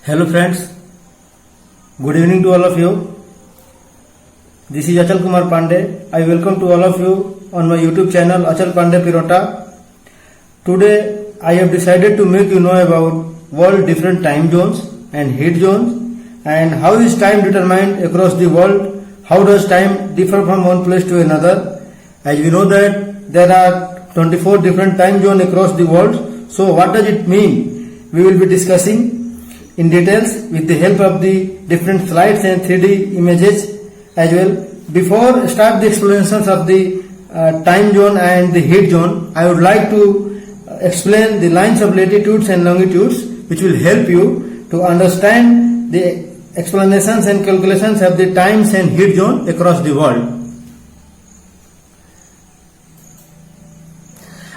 Hello friends, good evening to all of you. This is Achal Kumar Pandey. I welcome to all of you on my YouTube channel Achal Pandey Pirota. Today I have decided to make you know about world different time zones and heat zones and how is time determined across the world. How does time differ from one place to another? As we know that there are 24 different time zones across the world. So what does it mean? We will be discussing in details with the help of the different slides and 3D images as well. Before start the explanations of the time zone and the heat zone, I would like to explain the lines of latitudes and longitudes which will help you to understand the explanations and calculations of the times and heat zone across the world.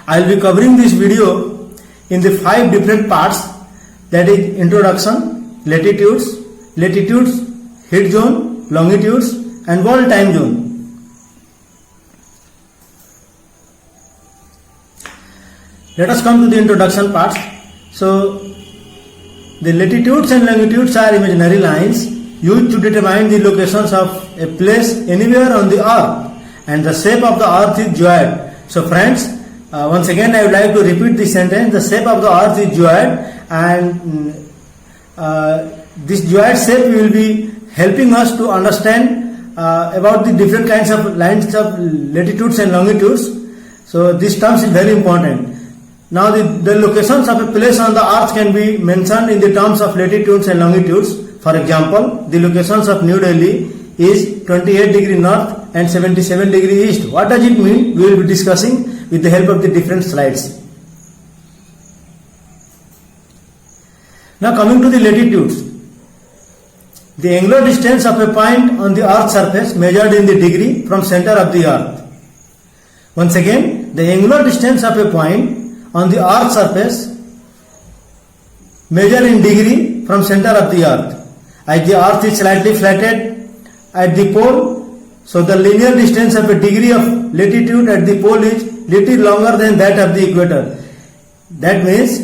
I will be covering this video in the 5 different parts, that is introduction, latitudes, heat zone, longitudes and world time zone. Let us come to the introduction parts. So the latitudes and longitudes are imaginary lines used to determine the locations of a place anywhere on the earth, and the shape of the earth is geoid. So friends, once again I would like to repeat this sentence. The shape of the earth is geoid, and this geoid shape will be helping us to understand about the different kinds of lines of latitudes and longitudes. So this terms is very important. Now the locations of a place on the earth can be mentioned in the terms of latitudes and longitudes. For example, the locations of New Delhi is 28 degree north and 77 degree east. What does it mean? We will be discussing with the help of the different slides. Now coming to the latitudes. The angular distance of a point on the earth's surface measured in the degree from center of the earth. Once again, the angular distance of a point on the earth's surface measured in degree from center of the earth. As the earth is slightly flattened at the pole, so the linear distance of a degree of latitude at the pole is little longer than that of the equator. That means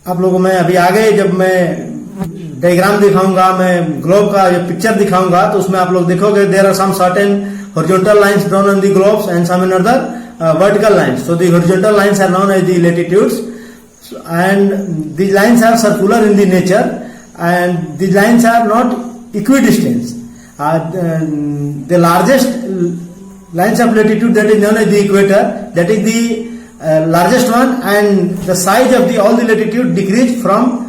आप लोगों में अभी आगे जब मैं diagram दिखाऊंगा, मैं globe का जो पिक्चर दिखाऊंगा, तो उसमें आप लोग देखोगे there are some certain horizontal lines drawn on the globes and some another vertical lines. So the horizontal lines are known as the latitudes, and these lines are circular in the nature, and these lines are not equidistant. The largest lines of latitude, that is known as the equator, that is the largest one, and the size of all the latitude decrease from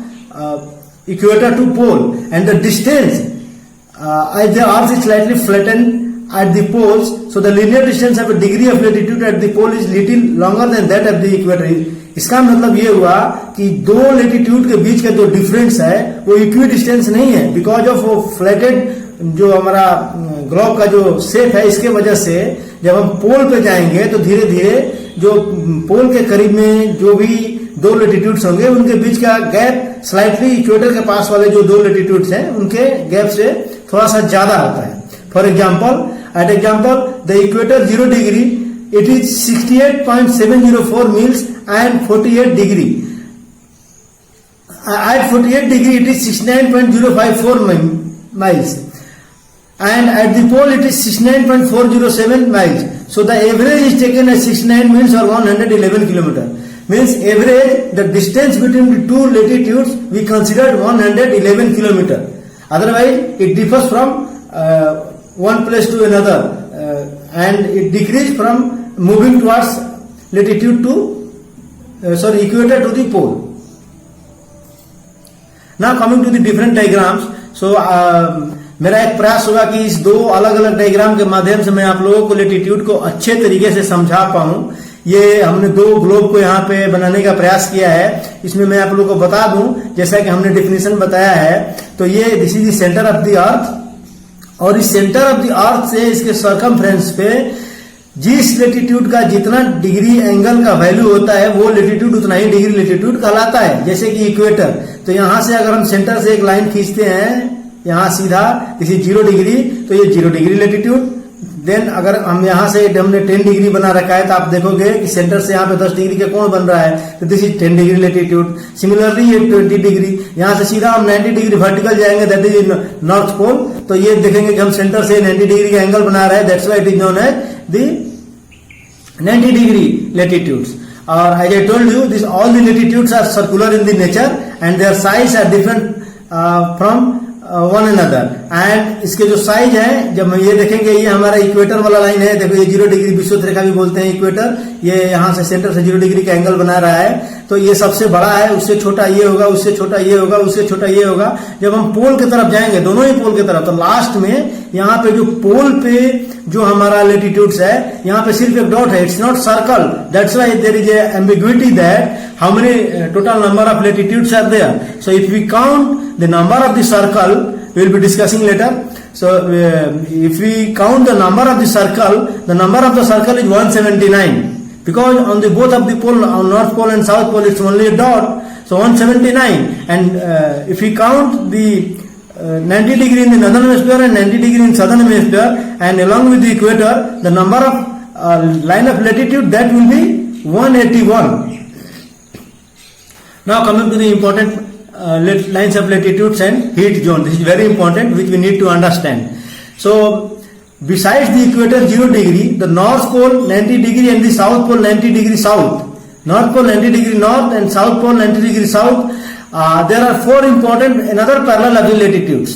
equator to pole, and the distance as the earth is slightly flattened at the poles, so the linear distance of a degree of latitude at the pole is little longer than that of the equator. इसका मतलब ये हुआ कि दो latitude के बीच का जो difference है वो इक्वी डिस्टेंस नहीं है, बिकॉज ऑफ वो फ्लैटेड जो हमारा ग्लोब का जो शेप है, इसके वजह से जब हम पोल पे जाएंगे तो धीरे धीरे जो पोल के करीब में जो भी दो लेटीट्यूड्स होंगे उनके बीच का गैप स्लाइटली इक्वेटर के पास वाले जो दो लेटीट्यूड्स हैं उनके गैप से थोड़ा सा ज्यादा होता है. For example the equator 0 degree it is 68.704 miles and 48 degree. At 48 degree it is 69.054 miles, and at the pole it is 69.407 miles. So the average is taken as 69 miles or 111 kilometer. Means average, the distance between the two latitudes we considered 111 kilometer. Otherwise it differs from one place to another, and it decreases from moving towards latitude to equator to the pole. Now coming to the different diagrams. So मेरा एक प्रयास होगा कि इस दो अलग अलग diagram के माध्यम से मैं आप लोगों को लेटीट्यूड को अच्छे तरीके से समझा पाऊं. ये हमने दो ग्लोब को यहाँ पे बनाने का प्रयास किया है. इसमें मैं आप लोगों को बता दूं, जैसा कि हमने डेफिनेशन बताया है, तो ये this is the centre of the अर्थ, और इस सेंटर ऑफ द अर्थ से इसके सर्कमफ्रेंस पे जिस लेटीट्यूड का जितना डिग्री एंगल का वैल्यू होता है वो लेटीट्यूड उतना ही डिग्री लेटीट्यूड कहलाता है. जैसे कि इक्वेटर, तो यहां से अगर हम सेंटर से एक लाइन खींचते हैं यहाँ सीधा, दिस इज 0 डिग्री, तो ये 0 डिग्री लेटीट्यूड. देन अगर हम यहाँ से हमने 10 डिग्री बना रखा है तो आप देखोगे कि सेंटर से यहाँ पे 10 डिग्री का कोण बन रहा है, तो this is 10 degree latitude. Similarly ये 20 डिग्री, यहाँ से सीधा हम 90 डिग्री वर्टिकल जाएंगे, that is in north pole. तो ये देखेंगे कि हम सेंटर से 90 डिग्री का एंगल बना रहे हैं, that's why it is known as the 90 degree latitudes. Or as I told you, this all the latitudes are circular in the nature and their size are different from one another. And इसके जो size है, जब हम ये देखेंगे, ये हमारा equator वाला लाइन है, देखो ये 0 डिग्री विषुवत रेखा भी बोलते हैं इक्वेटर, ये यहाँ से सेंटर से 0 डिग्री का एंगल बना रहा है, तो ये सबसे बड़ा है, उससे छोटा ये होगा, उससे छोटा ये होगा, उससे छोटा ये होगा। जब हम पोल की तरफ जाएंगे, दोनों ही पोल की तरफ, तो लास्ट में यहाँ पे जो पोल पे जो हमारा लेटीट्यूड्स है, यहाँ पे सिर्फ एक डॉट है, it's not circle, that's why there is a ambiguity that how many total number of latitudes are there. So if we count the number of the circle, we will be discussing later. So if we count the number of the number of the circle is 179, because on the both of the pole, on north pole and south pole, it's only a dot, so 179. And if we count the 90 degree in the northern hemisphere and 90 degree in southern hemisphere, and along with the equator, the number of line of latitude, that will be 181. Now coming to the important lines of latitudes and heat zone. This is very important, which we need to understand. So besides the equator 0 degree, the north pole 90 degree and the south pole 90 degree south. North pole 90 degree north and south pole 90 degree south. There are 4 important another parallel of the latitudes.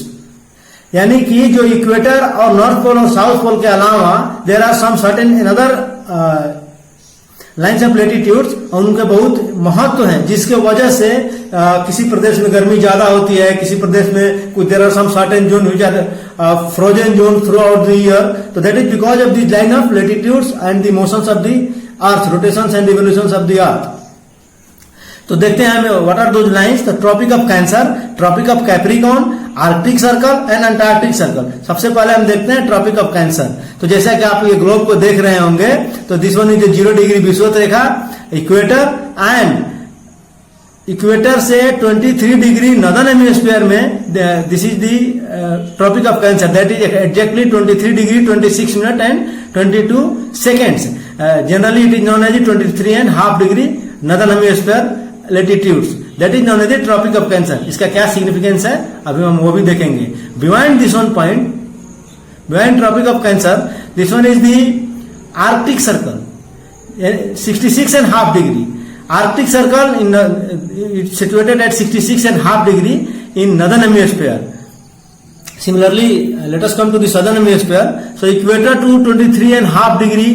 यानी कि जो equator और north pole और south pole के अलावा there are some certain another lines of latitudes, और उनके बहुत महत्व हैं, जिसके वजह से किसी प्रदेश में गर्मी ज्यादा होती है, किसी प्रदेश में कुछ there are some certain zone which are frozen zone throughout the year, तो that is because of the line of latitudes and the motions of the earth, rotations and revolutions of the earth. तो देखते हैं हमें what are those lines. The tropic of Cancer, Tropic of Capricorn, Arctic circle and Antarctic Circle. सबसे पहले हम देखते हैं tropic of cancer. तो जैसा कि आप ये ग्लोब को देख रहे होंगे, तो दिस वन इज 0 डिग्री विषुवत रेखा, इक्वेटर, एंड इक्वेटर से 23 डिग्री नॉर्दर्न हेमिस्फीयर में this is the tropic of Cancer, that is exactly 23 degree 26 minute and 22 seconds. Generally it is known as 23.5 degree northern hemisphere latitudes, that is known as the tropic of Cancer. इसका क्या significance है अभी हम वो भी देखेंगे। Beyond this one point, beyond tropic of Cancer, this one is the Arctic circle 66.5 degree. Arctic circle it's situated at 66.5 degree in northern hemisphere. Similarly, let us come to the southern hemisphere. So equator to 23.5 degree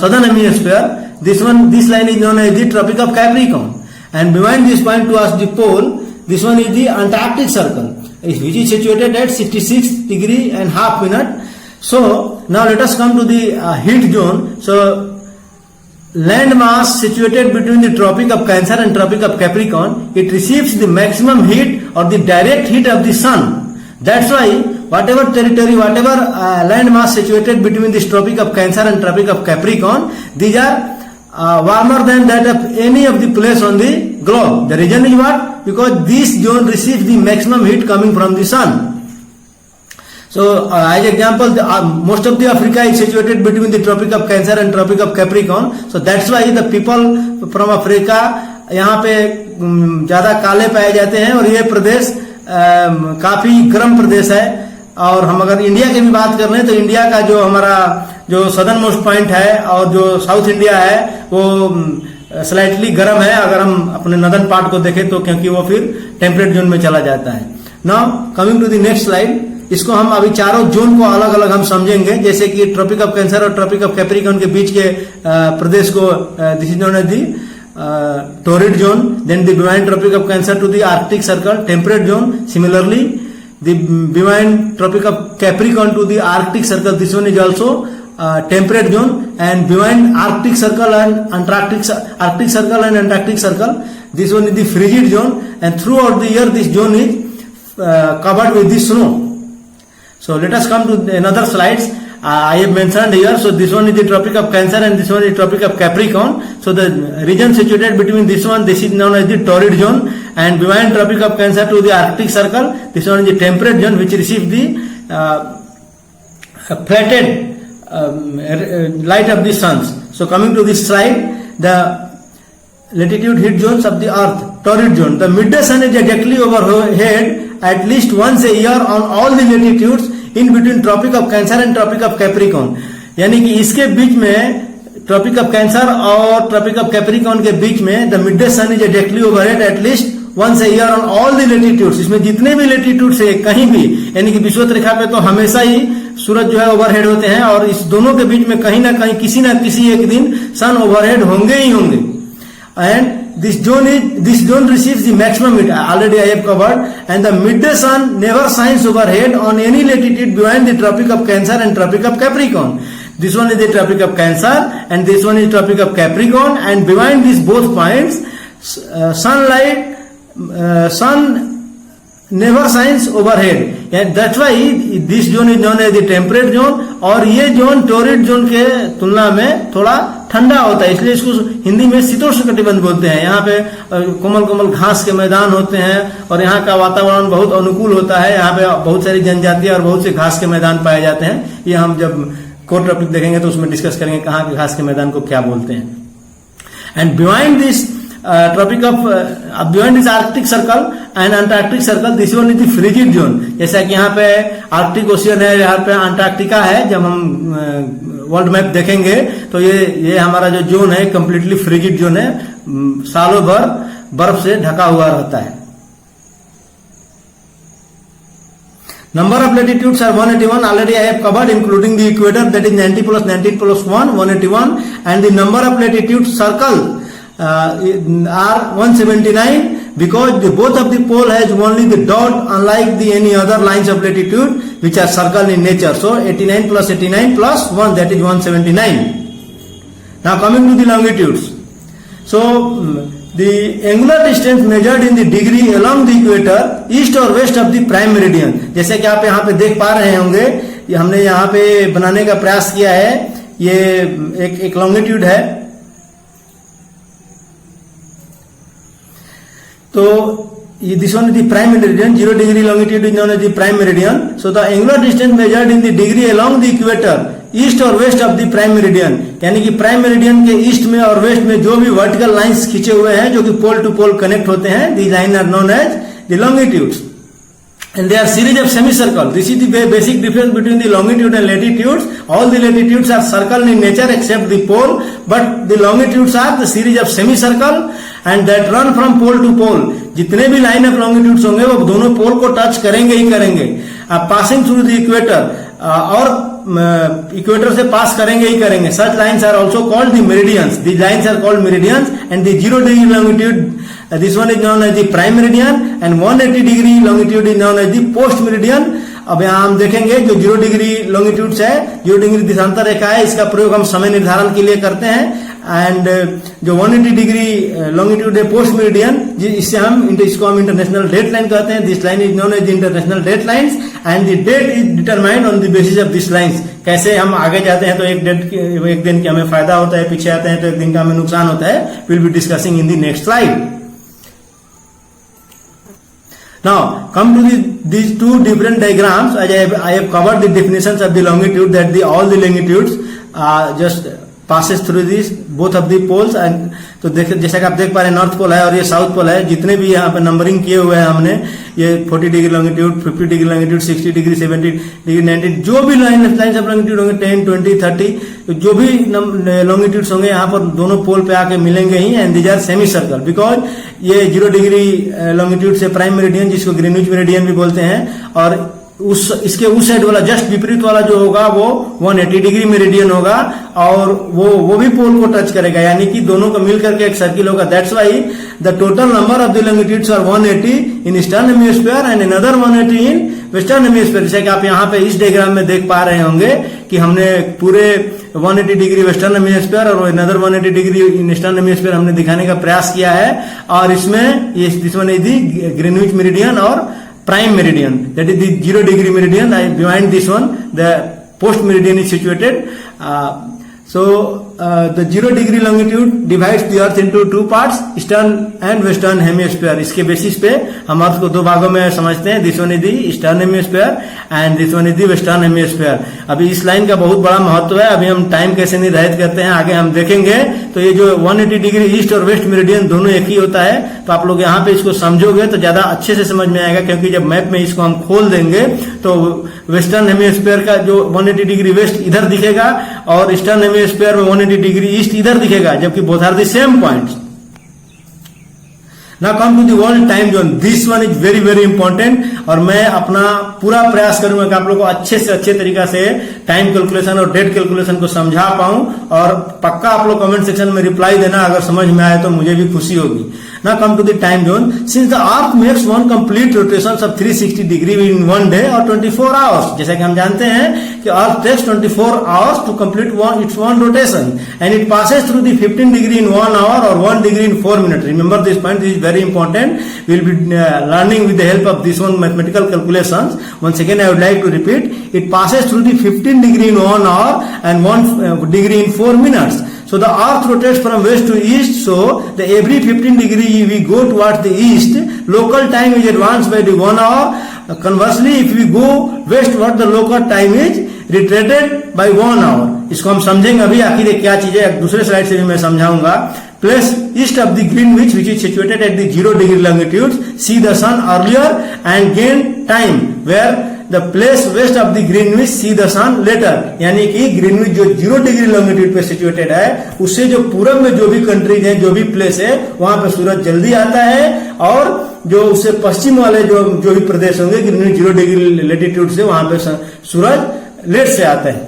southern hemisphere. This line is known as the Tropic of Capricorn. And behind this point towards the pole, this one is the Antarctic circle, which is situated at 66 degree and half minute. So now let us come to the heat zone. So land mass situated between the Tropic of Cancer and Tropic of Capricorn, it receives the maximum heat or the direct heat of the sun. That's why whatever territory, whatever land mass situated between this Tropic of Cancer and Tropic of Capricorn, these are warmer than that of any of the place on the globe. The reason is what? Because this zone receives the maximum heat coming from the sun. So as example, most of the Africa is situated between the Tropic of Cancer and Tropic of Capricorn. So that's why the people from Africa यहाँ पे ज्यादा काले पाए जाते हैं, और ये प्रदेश काफी गर्म प्रदेश है। और हम अगर इंडिया की भी बात कर रहे हैं, तो इंडिया का जो हमारा जो सदर्न मोस्ट पॉइंट है और जो साउथ इंडिया है वो स्लाइटली गर्म है अगर हम अपने नदर्न पार्ट को देखें तो, क्योंकि वो फिर टेम्परेट जोन में चला जाता है। Now coming to the next slide, इसको हम अभी चारों जोन को अलग अलग हम समझेंगे, जैसे कि ट्रॉपिक ऑफ कैंसर और ट्रॉपिक ऑफ कैप्रिकॉर्न के बीच के प्रदेश को this is known as the torrid zone, then the behind tropic of Cancer to the Arctic circle temperate zone. Similarly the behind tropic of Capricorn to the Arctic circle, this one is also temperate zone, and behind Arctic circle and Arctic circle and Antarctic circle, this one is the frigid zone, and throughout the year this zone is covered with the snow. So let us come to another slides. I have mentioned here. So this one is the Tropic of Cancer and this one is Tropic of Capricorn. So the region situated between this one, this is known as the torrid zone, and behind Tropic of Cancer to the Arctic Circle, this one is the temperate zone, which receives the flattened light of the suns. So coming to this slide, the latitude heat zones of the earth, torrid zone. The midday sun is directly overhead at least once a year on all the latitudes in between Tropic of Cancer and Tropic of Capricorn. यानी कि इसके बीच में tropic of Cancer और tropic of Capricorn के बीच में the midday sun is directly overhead at least once a year on all the latitudes. इसमें जितने भी लेटीट्यूड्स है कहीं भी, यानी कि विषुवत रेखा पे तो हमेशा ही सूरज जो है ओवरहेड होते हैं, और इस दोनों के बीच में कहीं ना कहीं किसी ना किसी एक दिन सन ओवरहेड होंगे ही होंगे. And this zone receives the maximum heat, already I have covered, and the midday sun never shines overhead on any latitude beyond the Tropic of Cancer and Tropic of Capricorn. This one is the Tropic of Cancer and this one is Tropic of Capricorn, and behind these both points sun never shines overhead, and that's why this zone is known as the temperate zone. और ये zone torrid zone के तुलना में थोड़ा ठंडा होता है, इसलिए इसको हिंदी में शीतोष्ण कटिबंध बोलते हैं. यहाँ पे कोमल कोमल घास के मैदान होते हैं और यहाँ का वातावरण बहुत अनुकूल होता है. यहाँ पे बहुत सारी जनजातियां और बहुत से घास के मैदान पाए जाते हैं. ये हम जब कोर टॉपिक देखेंगे तो उसमें डिस्कस करेंगे कहाँ के घास के मैदान को क्या बोलते हैं. And behind this tropic of behind this Arctic circle and Antarctic circle, this one is the frigid zone. जैसा कि यहाँ पे आर्कटिक ओशियन है, यहाँ पे अंटार्कटिका है. जब हम वर्ल्ड मैप देखेंगे तो ये हमारा जो जोन है कंप्लीटली फ्रिजिड जोन है, सालों भर बर्फ से ढका हुआ रहता है. Number of latitudes are 181. Already I have covered, including the equator, that is 90 plus 19 plus 1, 181, and the number of latitudes circle are 179, because both of the pole has only the dot, unlike the any other lines of latitude which are circle in nature. So 89 plus 89 plus 1, that is 179. Now coming to the longitudes. So the angular distance measured in the degree along the equator, east or west of the prime meridian. जैसे कि आप यहाँ पे देख पा रहे होंगे, ये हमने यहाँ पे बनाने का प्रयास किया है. ये एक लॉन्गिट्यूड है. तो this one is the prime meridian. 0 degree longitude is known as the prime meridian. So the angular distance measured in the degree along the equator, east और west of the prime meridian, यानी कि prime meridian के east में और waste में जो भी vertical lines खींचे हुए हैं जो कि पोल टू पोल कनेक्ट होते हैं, the line are known as the longitudes. and they are series of semicircle. This is the basic difference between the longitude and latitudes. All the latitudes are circle in nature except the pole, but the longitudes are the series of semicircle and that run from pole to pole. जितने भी line of longitudes होंगे वो दोनों पोल को touch करेंगे ही करेंगे. Passing through the equator और equator से पास करेंगे ही करेंगे. Such lines are also called the meridians. These lines are called meridians, and the 0 degree longitude, this one is known as the prime meridian, and 180 degree longitude is known as the post meridian. अब यहाँ हम देखेंगे जो 0 degree longitude है, 0 degree दिशांतर रेखा है, इसका प्रयोग हम समय निर्धारण के लिए करते हैं. एंड जो 180 डिग्री लॉन्गिट्यूड है पोस्ट मेरिडियन, इसको हम इंटरनेशनल डेट लाइन कहते हैं. This line is known as the international date lines and the date is determined on the basis of this lines. कैसे हम आगे जाते हैं तो एक दिन का हमें फायदा होता है, पीछे आते हैं तो एक दिन का हमें नुकसान होता है. Will be discussing in the next slide. Now come to these two different diagrams. I have covered the definitions of the longitude, that all the longitudes just passes through these both of the poles. and तो जैसा कि आप देख पा रहे हैं north pole है और ये साउथ पोल है. जितने भी यहाँ पे नंबरिंग किए हुए हैं हमने, ये 40 degree longitude, 50 degree longitude, 60 degree, 70 degree, 90, जो भी लाइन्स ऑफ लॉन्गिट्यूड होंगे 10, 20, 30, तो जो भी लॉन्गिट्यूड्स होंगे यहाँ पर दोनों पोल पे आके मिलेंगे ही. And these are semi circle because ये 0 डिग्री लॉन्गिट्यूड से प्राइम मेरिडियन, जिसको ग्रीनविच मेरिडियन भी बोलते हैं, और इसके उस साइड वाला जस्ट विपरीत वाला जो होगा वो 180 डिग्री मेरिडियन होगा और वो भी पोल को टच करेगा, यानी कि दोनों को मिलकर के एक सर्किल होगा. That's why the total number of the longitudes are 180 in eastern hemisphere and another 180 in western hemisphere. जैसे कि आप यहाँ पे इस डायग्राम में देख पा रहे होंगे कि हमने पूरे 180 डिग्री वेस्टर्न हेमिस्फीयर और अनदर 180 डिग्री इन ईस्टर्न हेमिस्फीयर हमने दिखाने का प्रयास किया है. और इसमें this one is the Greenwich meridian और prime meridian, that is the 0 degree meridian. Behind this one the post meridian is situated. So the 0 degree longitude divides the earth into two parts, eastern and western hemisphere. इसके basis पे हम अर्थ को दो भागों में समझते हैं. This one is the eastern hemisphere and this one is the western hemisphere. अभी इस लाइन का बहुत बड़ा महत्व है. अभी हम टाइम कैसे निर्धारित करते हैं आगे हम देखेंगे. तो ये जो 180 डिग्री ईस्ट और वेस्ट मेरिडियन दोनों एक ही होता है. तो आप लोग यहाँ पे इसको समझोगे तो ज्यादा अच्छे से समझ में आएगा, क्योंकि जब मैप में इसको हम खोल देंगे तो वेस्टर्न हेमिस्फीयर का जो 180 डिग्री वेस्ट इधर दिखेगा और ईस्टर्न हेमिस्फीयर में 180 डिग्री ईस्ट इधर दिखेगा, जबकि both are the same points. Now come to the world time zone. This one is very very important और मैं अपना पूरा प्रयास करूंगा कि आप लोगों को अच्छे से अच्छे तरीका से टाइम कैलकुलेशन और डेट कैलकुलेशन को समझा पाऊं. और पक्का आप लोग कमेंट सेक्शन में रिप्लाई देना अगर समझ में आए तो मुझे भी खुशी होगी. Now come to the time zone. Since the Earth makes one complete rotation of 360 degree in one day or 24 hours. जैसा कि हम जानते हैं कि Earth takes 24 hours to complete its one rotation, and it passes through the 15 degree in 1 hour or 1 degree in 4 minutes. Remember this point. This is very important. We will be learning with the help of this one mathematical calculations. Once again, I would like to repeat. It passes through the 15 degree in 1 hour and 1 degree in 4 minutes. So the earth rotates from west to east, so the every 15 degree we go towards the east, local time is advanced by the 1 hour. Conversely, if we go westward, the local time is retreated by 1 hour. इसको हम समझेंगे अभी. आखिर ये क्या चीज है दूसरे स्लाइड से भी मैं समझाऊंगा. Place east of the Greenwich, which is situated at the 0 degree longitude, see the sun earlier and gain time, where the place west of the Greenwich see the sun later. यानी कि Greenwich जो 0 degree longitude पे situated है, उससे जो पूरब में जो भी कंट्रीज है, जो भी प्लेस है, वहां पे सूरज जल्दी आता है, और जो उससे पश्चिम वाले जो भी प्रदेश होंगे ग्रीनविच 0 डिग्री लेटीट्यूड से, वहां पे सूरज लेट से आता है.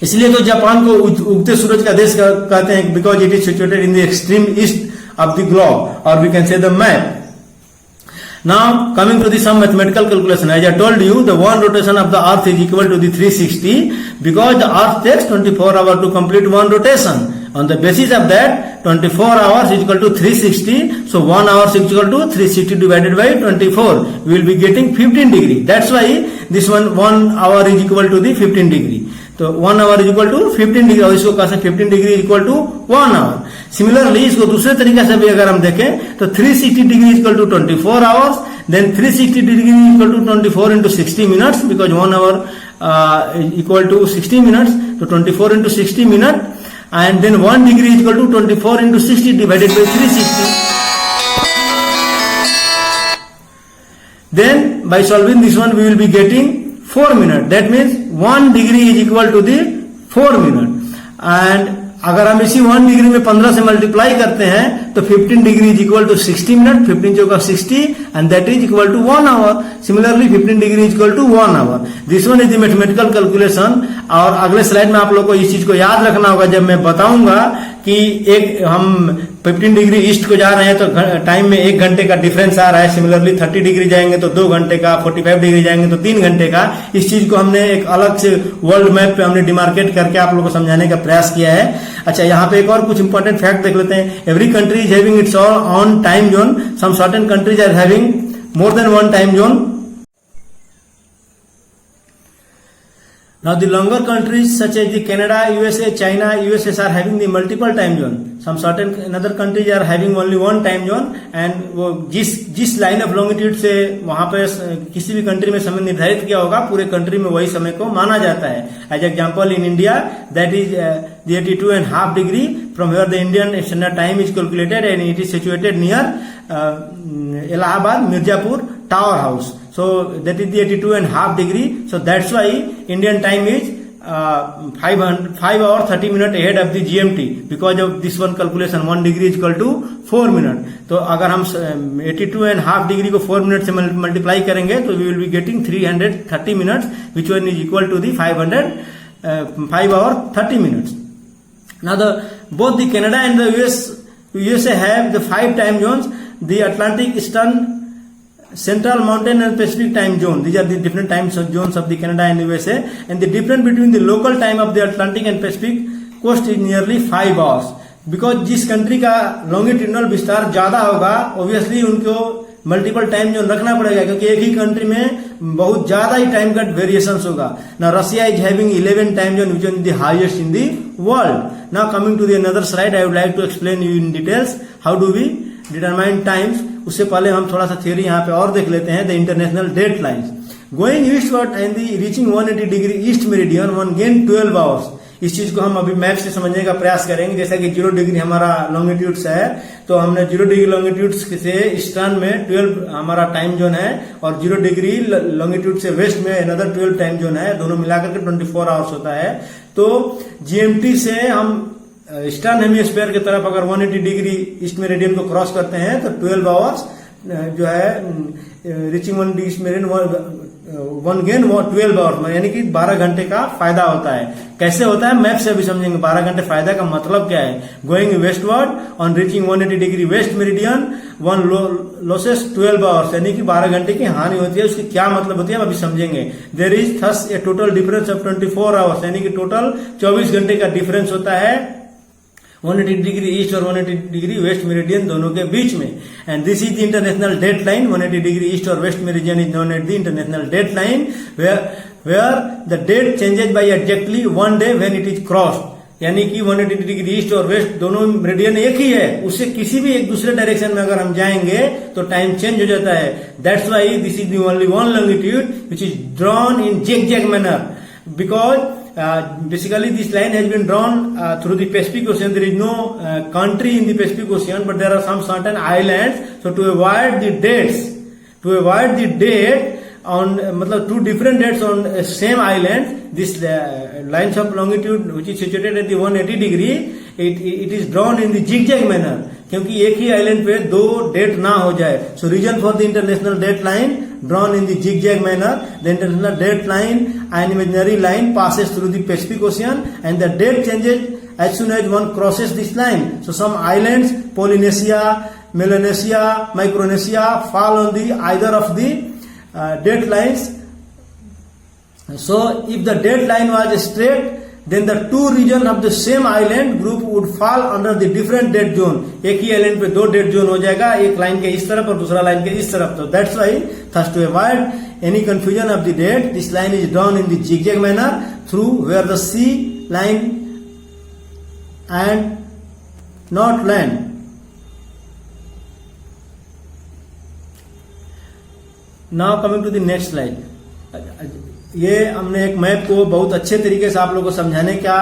इसलिए तो जापान को उगते सूरज का देश कहते हैं, because it is situated in the extreme east of the globe, और we can say the map. Now coming to the some mathematical calculation, as I told you, the one rotation of the earth is equal to the 360, because the earth takes 24 hours to complete one rotation. On the basis of that, 24 hours is equal to 360, so 1 hour is equal to 360 divided by 24. We will be getting 15 degree. That's why this one hour is equal to the 15 degree. तो 1 hour is equal to 15 degree, और इसको कहा 15 degree is equal to 1 hour. Similarly इसको दूसरे तरीके से भी अगर हम देखें तो 360 degree is equal to 24 hours, then 360 degree is equal to 24 into 60 minutes, because 1 hour equal to 60 minutes, तो 24 into 60 minute, and then 1 degree is equal to 24 into 60 divided by 360. Then by solving this one we will be getting 4 minutes. That means 1 degree is equal to the 4 minutes. And अगर हम इसी 1 degree में 15 से multiply करते हैं तो 15 degree is equal to 60 minute, 15 चौका 60, and that is equal to 1 hour. Similarly 15 degree is equal to 1 hour. This one is the mathematical calculation. और अगले स्लाइड में आप लोग को इस चीज को याद रखना होगा, जब मैं बताऊंगा कि एक हम 15 डिग्री ईस्ट को जा रहे हैं तो टाइम में 1 घंटे का डिफरेंस आ रहा है. सिमिलरली 30 डिग्री जाएंगे तो 2 घंटे का, 45 डिग्री जाएंगे तो 3 घंटे का. इस चीज को हमने एक अलग से वर्ल्ड मैप पे हमने डिमार्केट करके आप लोगों को समझाने का प्रयास किया है. अच्छा, यहाँ पे एक और कुछ इंपॉर्टेंट फैक्ट देख लेते हैं. Every country is having its own time zone. Some certain countries are having more than one time zone. Now the longer countries such as the Canada, USA, China, USSR are having the multiple time zone. Some certain another countries are having only one time zone, and वो जिस line of longitude से वहां पे किसी भी country में समय निर्धारित किया होगा, पूरे कंट्री में वही समय को माना जाता है. As example in India that is the 82.5 degree from where the Indian standard time is calculated, and it is situated near Allahabad, Mirzapur, Tower House. So that is the 82.5 degree. So that's why Indian time is 5 hours 30 minutes ahead of the GMT, because of this one calculation. 1 degree is equal to 4 minutes. तो अगर हम 82.5 degree को 4 minute से multiply करेंगे तो we will be getting 330 minutes, which one is equal to the 5 hours 30 minutes. Now both the Canada and the USA have the 5 time zones: the Atlantic, Eastern, Central, Mountain and Pacific time zone. These are the different time zones of the Canada and USA, and the difference between the local time of the Atlantic and Pacific coast is nearly 5 hours. Because जिस country का longitudinal विस्तार ज्यादा होगा, obviously उनको multiple time zone रखना पड़ेगा, क्योंकि एक ही कंट्री में बहुत ज्यादा ही टाइम का वेरिएशंस होगा ना। Russia is having 11 time zone which is the highest in the world. Now coming to the another slide, I would like to explain you in details how do we determine times. उससे पहले हम थोड़ा सा theory यहाँ पे और देख लेते हैं। The international date lines going eastward and the reaching 180 degree east meridian one gain 12 hours. इस चीज को हम अभी मैप से समझने का प्रयास करेंगे। जैसा कि 0 डिग्री हमारा लॉन्गिट्यूड्स है, तो हमने 0 डिग्री लॉन्गिट्यूड्स से ईस्टर्न में 12 हमारा टाइम जोन है, और 0 डिग्री लॉन्गिट्यूड से वेस्ट में अनदर 12 टाइम जोन है। दोनों मिलाकर के 24 आवर्स होता है। तो जीएमटी से हम ईस्टर्न हेमिस्फीयर की तरफ अगर 180 डिग्री ईस्ट मेरिडियन को क्रॉस करते हैं तो 12 आवर्स जो है reaching 1 east meridian one gain 12 hours, यानी कि 12 घंटे का फायदा होता है। कैसे होता है मैप से अभी समझेंगे। 12 घंटे फायदा का मतलब क्या है। Going westward on reaching 180 degree west meridian one losses 12 hours, यानी कि 12 घंटे की हानि होती है। उसकी क्या मतलब होती है हम अभी समझेंगे। There is thus a total difference of 24 hours, यानी कि टोटल 24 घंटे का डिफरेंस होता है 180 डिग्री ईस्ट और 180 डिग्री वेस्ट मेरिडियन दोनों के बीच में। And this is the international date line. 180 degree east और west meridian is known at the international date line where the date changes by exactly 1 day when it is crossed, यानी कि 180 degree east और west दोनों meridian एक ही है, उससे किसी भी एक दूसरे डायरेक्शन में अगर हम जाएंगे तो टाइम चेंज हो जाता है। That's why this is the only one longitude which is drawn in zigzag manner, because basically this line has been drawn through the Pacific Ocean. There is no country in the Pacific Ocean, but there are some certain islands. So to avoid the date on मतलब 2 different dates on same island, this lines of longitude which is situated at the 180 degree, it is drawn in the zigzag manner, क्योंकि एक ही island पे 2 date ना हो जाए। So reason for the international date line drawn in the zigzag manner. The international date line, an imaginary line, passes through the Pacific Ocean and the date changes as soon as one crosses this line. So some islands, Polynesia, Melanesia, Micronesia, fall on the either of the date lines. So if the date line was straight, then the 2 regions of the same island group would fall under the different date zone. एक ही island पे 2 date zone हो जाएगा, एक line के इस तरफ और दूसरा लाइन के इस तरफ। तो that's why thus to avoid any confusion of the date, this line is drawn in the zigzag manner through where the sea line and not land. Now coming to the next slide. ये हमने एक map को बहुत अच्छे तरीके से आप लोगों को समझाने का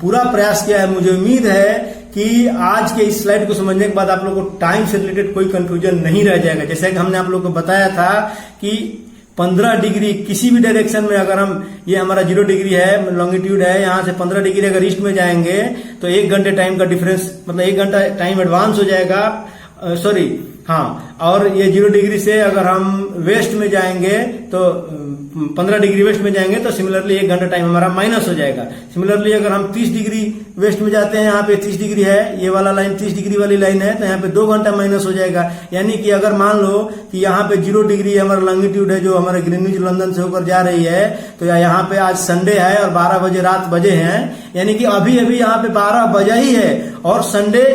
पूरा प्रयास किया है। मुझे उम्मीद है कि आज के इस स्लाइड को समझने के बाद आप लोगों को टाइम से रिलेटेड कोई कंफ्यूजन नहीं रह जाएगा। जैसे कि हमने आप लोगों को बताया था कि 15 डिग्री किसी भी डायरेक्शन में अगर हम, ये हमारा 0 डिग्री है लॉन्गिट्यूड है, यहाँ से 15 डिग्री अगर ईस्ट में जाएंगे तो 1 घंटे टाइम का डिफरेंस, मतलब 1 घंटा टाइम एडवांस हो जाएगा। सॉरी हाँ, और ये 0 डिग्री से अगर हम वेस्ट में जाएंगे तो 15 डिग्री वेस्ट में जाएंगे तो सिमिलरली 1 घंटा टाइम हमारा माइनस हो जाएगा। सिमिलरली अगर हम 30 डिग्री वेस्ट में जाते हैं, यहाँ पे 30 डिग्री है, ये वाला लाइन 30 डिग्री वाली लाइन है, तो यहाँ पे 2 घंटा माइनस हो जाएगा। यानी कि अगर मान लो कि यहाँ पे 0 डिग्री हमारा लॉन्गिट्यूड है जो हमारे ग्रीनविच लंदन से होकर जा रही है, तो यहाँ पे आज संडे है और 12 बजे रात बजे हैं, यानी कि अभी अभी यहाँ पे 12 बजा ही है और संडे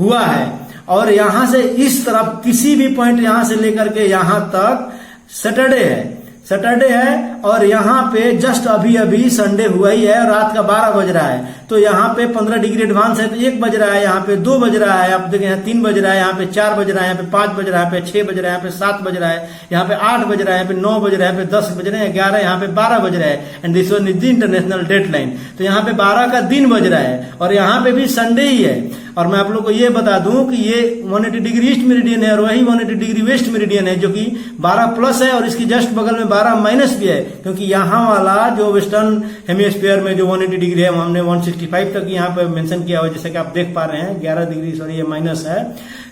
हुआ है। और यहां से इस तरफ किसी भी पॉइंट यहां से लेकर के यहां तक सैटरडे है और यहाँ पे जस्ट अभी अभी संडे हुआ ही है और रात का 12 बज रहा है। तो यहाँ पे 15 डिग्री एडवांस है तो 1 बज रहा है, यहाँ पे 2 बज रहा है, आप देखें यहाँ 3 बज रहा है, यहाँ पे 4 बज रहा है, यहाँ पे 5 बज रहा है, यहाँ पे 6 बज रहा है, यहाँ पे 7 बज रहा है, यहाँ पे 8 बज रहा है, यहाँ पे 9 बज रहा है, यहाँ पे 10 बज रहे हैं, 11, यहाँ पे 12 बज रहा है। And this one is the international date line. तो यहाँ पे 12 का दिन बज रहा है और यहाँ पे भी संडे ही है। और मैं आप लोग को ये बता दूं कि ये 180 डिग्री ईस्ट मेरिडियन है और वही 180 डिग्री वेस्ट मेरिडियन है जो कि 12 प्लस है और इसकी जस्ट बगल में 12 माइनस भी है, क्योंकि यहाँ वाला जो वेस्टर्न हेमिस्फीयर में जो 180 डिग्री है हमने 165 तक यहाँ पे मेंशन किया हुआ, जैसे कि आप देख पा रहे हैं 11 डिग्री सॉरी ये माइनस है।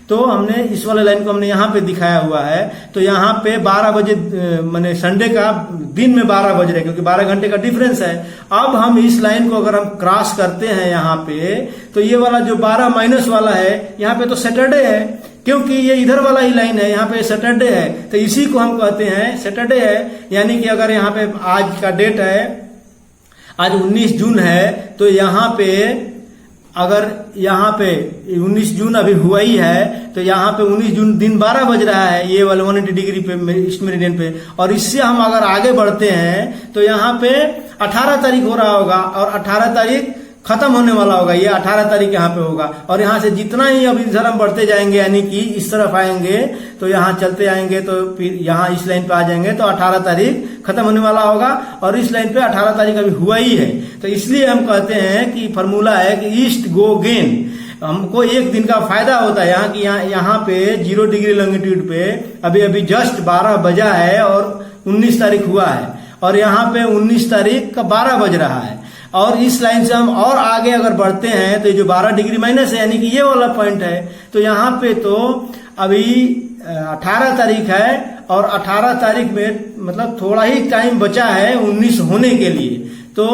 तो हमने इस वाले लाइन को हमने यहाँ पे दिखाया हुआ है। तो यहाँ पे 12 बजे माने संडे का दिन में 12 बज रहे हैं क्योंकि 12 घंटे का डिफरेंस है। अब हम इस लाइन को अगर हम क्रॉस करते हैं यहाँ पे तो ये वाला जो 12 माइनस वाला है यहाँ पे तो सैटरडे है, क्योंकि ये इधर वाला ही लाइन है, यहाँ पे सैटरडे है, तो इसी को हम कहते हैं सैटरडे है। यानी कि अगर यहाँ पे आज का डेट है, आज 19 जून है, तो यहाँ पे अगर यहाँ पे 19 जून अभी हुआ ही है, तो यहाँ पे 19 जून दिन 12 बज रहा है ये वाले 180 डिग्री पे ईस्ट मेरिडियन पे, और इससे हम अगर आगे बढ़ते हैं तो यहाँ पे 18 तारीख हो रहा होगा और 18 तारीख खत्म होने वाला होगा, ये 18 तारीख यहाँ पे होगा। और यहाँ से जितना ही अब इधर हम बढ़ते जाएंगे, यानी कि इस तरफ आएंगे तो यहाँ चलते आएंगे तो फिर यहाँ इस लाइन पे आ जाएंगे तो 18 तारीख खत्म होने वाला होगा, और इस लाइन पे 18 तारीख अभी हुआ ही है। तो इसलिए हम कहते हैं कि फॉर्मूला है कि ईस्ट गो गेन, हमको एक दिन का फायदा होता है। यहाँ की यहाँ पे 0 डिग्री लॉन्गिट्यूड पे अभी अभी जस्ट 12 बजा है और 19 तारीख हुआ है, और यहाँ पे 19 तारीख का 12 बज रहा है। और इस लाइन से हम और आगे अगर बढ़ते हैं तो ये जो 12 डिग्री माइनस है, यानी कि ये वाला पॉइंट है, तो यहाँ पे तो अभी 18 तारीख है, और 18 तारीख में मतलब थोड़ा ही टाइम बचा है 19 होने के लिए। तो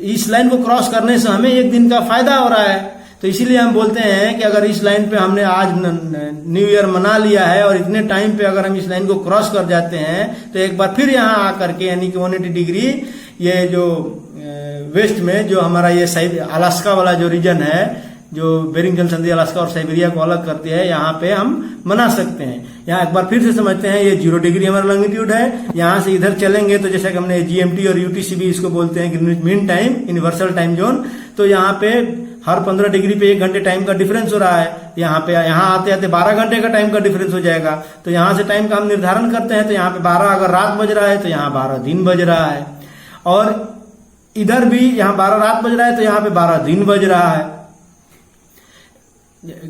इस लाइन को क्रॉस करने से हमें एक दिन का फायदा हो रहा है। तो इसीलिए हम बोलते हैं कि अगर इस लाइन पे हमने आज न्यू ईयर मना लिया है और इतने टाइम पे अगर हम इस लाइन को क्रॉस कर जाते हैं तो एक बार फिर यहाँ आकर के, यानी कि 180 डिग्री ये जो वेस्ट में जो हमारा ये अलास्का वाला जो रीजन है, जो बेरिंग जल संधि अलास्का और साइबेरिया को अलग करती है, यहाँ पे हम मना सकते हैं। यहाँ एक बार फिर से समझते हैं, ये 0 डिग्री हमारा लॉन्गिट्यूड है। यहाँ से इधर चलेंगे तो जैसे कि हमने GMT और UTC भी इसको बोलते हैं, Greenwich mean time, universal time zone. तो यहाँ पे हर 15 डिग्री पे 1 घंटे टाइम का डिफरेंस हो रहा है। यहाँ पे यहाँ आते आते 12 घंटे का टाइम का डिफरेंस हो जाएगा। तो यहाँ से टाइम का हम निर्धारण करते हैं, तो यहाँ पे 12 अगर रात बज रहा है तो यहाँ 12 दिन बज रहा है, और इधर भी यहाँ 12 रात बज रहा है तो यहाँ पे 12 दिन बज रहा है,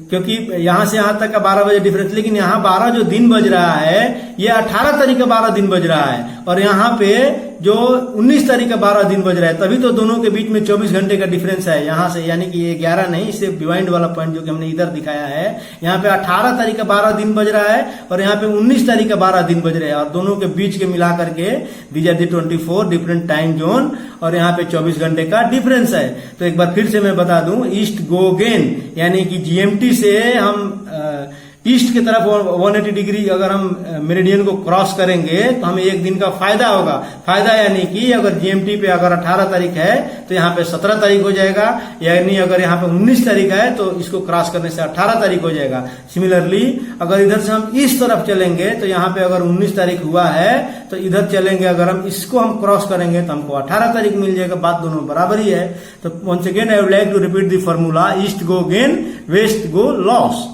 क्योंकि यहां से यहां तक का 12 बजे डिफरेंस। लेकिन यहाँ 12 जो दिन बज रहा है ये 18 तारीख का 12 दिन बज रहा है, और यहाँ पे जो 19 तारीख का 12 दिन बज रहा है, तभी तो दोनों के बीच में 24 घंटे का डिफरेंस है यहाँ से, यानी कि ये 11 नहीं, इससे डिवाइंड वाला पॉइंट जो कि हमने इधर दिखाया है, यहाँ पे 18 तारीख का 12 दिन बज रहा है और यहाँ पे 19 तारीख का 12 दिन बज रहे हैं, और दोनों के बीच के मिला करके these are the 24 different time zone, और यहाँ पे 24 घंटे का डिफरेंस है। तो एक बार फिर से मैं बता दूं, ईस्ट गो गेन, यानी कि GMT से हम ईस्ट की तरफ 180 डिग्री अगर हम मेरिडियन को क्रॉस करेंगे तो हमें एक दिन का फायदा होगा। फायदा यानी कि अगर GMT पे अगर 18 तारीख है तो यहाँ पे 17 तारीख हो जाएगा, यानी अगर यहाँ पे 19 तारीख है तो इसको क्रॉस करने से 18 तारीख हो जाएगा। सिमिलरली अगर इधर से हम इस तरफ चलेंगे तो यहाँ पे अगर 19 तारीख हुआ है तो इधर चलेंगे, अगर हम इसको हम क्रॉस करेंगे तो हमको 18 तारीख मिल जाएगा। बात दोनों बराबर ही है। तो once again I would like to repeat the formula, east go gain, west go loss.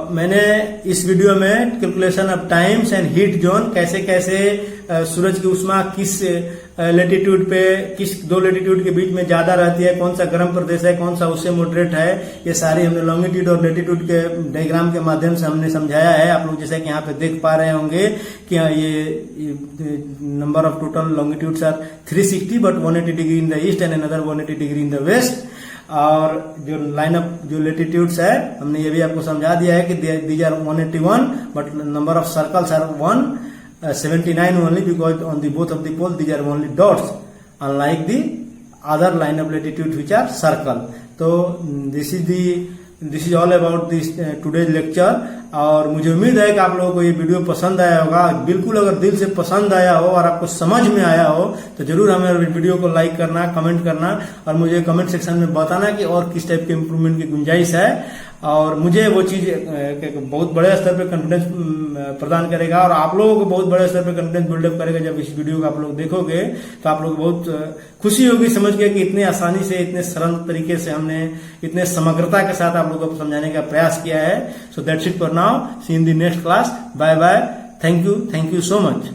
मैंने इस वीडियो में calculation of times and heat zone, कैसे कैसे सूरज की उष्मा किस लेटीट्यूड पे, किस 2 लेटीट्यूड के बीच में ज्यादा रहती है, कौन सा गर्म प्रदेश है, कौन सा उससे मॉडरेट है, ये सारी हमने लॉन्गिट्यूड और लेटीट्यूड के डायग्राम के माध्यम से हमने समझाया है। आप लोग जैसे कि यहाँ पे देख पा रहे होंगे कि ये number of total longitudes are 360, but 180 degree in the east and another 180 degree in the west. और जो लाइन ऑफ जो लेटीट्यूड्स है हमने ये भी आपको समझा दिया है कि these are 181, but number of circles are 179 only, because on the both of the pole these are only dots, unlike the other line of latitude which are circle. तो this is all about this today's lecture. और मुझे उम्मीद है कि आप लोगों को ये वीडियो पसंद आया होगा। बिल्कुल अगर दिल से पसंद आया हो और आपको समझ में आया हो तो जरूर हमें वीडियो को लाइक करना, कमेंट करना, और मुझे कमेंट सेक्शन में बताना कि और किस टाइप के इम्प्रूवमेंट की गुंजाइश है। और मुझे वो चीज बहुत बड़े स्तर पे कॉन्फिडेंस प्रदान करेगा, और आप लोगों को बहुत बड़े स्तर पे कॉन्फिडेंस बिल्डअप करेगा। जब इस वीडियो को आप लोग देखोगे तो आप लोग बहुत खुशी होगी समझ के कि इतने आसानी से, इतने सरल तरीके से हमने इतने समग्रता के साथ आप लोगों को समझाने का प्रयास किया है। So that's it for now, see in the next class, bye bye, thank you so much.